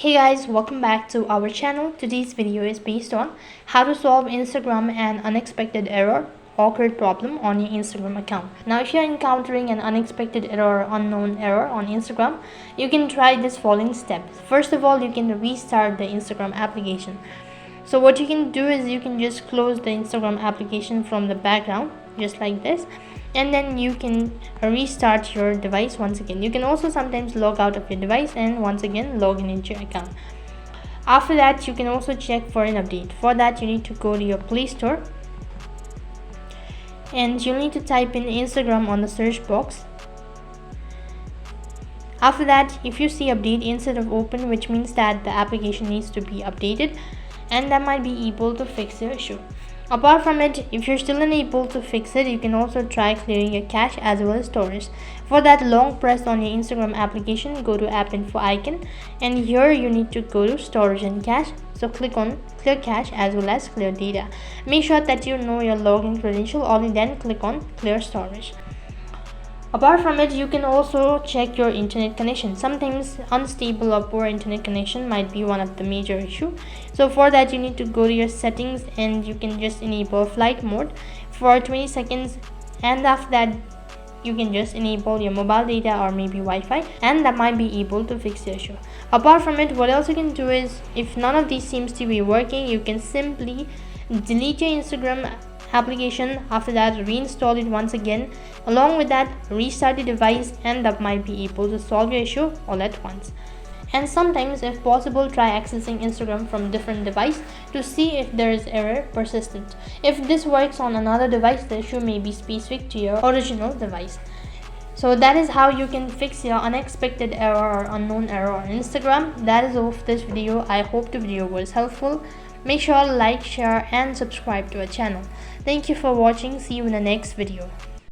Hey guys, welcome back to our channel. Today's video is based on how to solve Instagram and unexpected error occurred problem on your Instagram account. Now if you're encountering an unexpected error or unknown error on Instagram, you can try this following steps. First of all, you can restart the Instagram application. So what you can do is you can just close the Instagram application from the background just like this, and then you can restart your device once again. You can also sometimes log out of your device and once again log in into your account. After that, you can also check for an update. For that, you need to go to your Play Store and you'll need to type in Instagram on the search box. After that, if you see update instead of open, which means that the application needs to be updated, and that might be able to fix your issue. Apart from it, if you're still unable to fix it, you can also try clearing your cache as well as storage. For that, long press on your Instagram application, go to app info icon, and here you need to go to storage and cache. So click on clear cache as well as clear data. Make sure that you know your login credential, only then click on clear storage. Apart from it, you can also check your internet connection. Sometimes unstable or poor internet connection might be one of the major issue. So for that, you need to go to your settings and you can just enable flight mode for 20 seconds, and after that you can just enable your mobile data or maybe Wi-Fi, and that might be able to fix the issue. Apart from it, what else you can do is, if none of these seems to be working, you can simply delete your Instagram application. After that, reinstall it once again. Along with that, restart the device, and that might be able to solve your issue all at once. And sometimes, if possible, try accessing Instagram from different device to see if there is error persistent. If this works on another device, the issue may be specific to your original device. So that is how you can fix your unexpected error or unknown error on Instagram. That is all for this video. I hope the video was helpful. Make sure to like, share and subscribe to our channel. Thank you for watching. See you in the next video.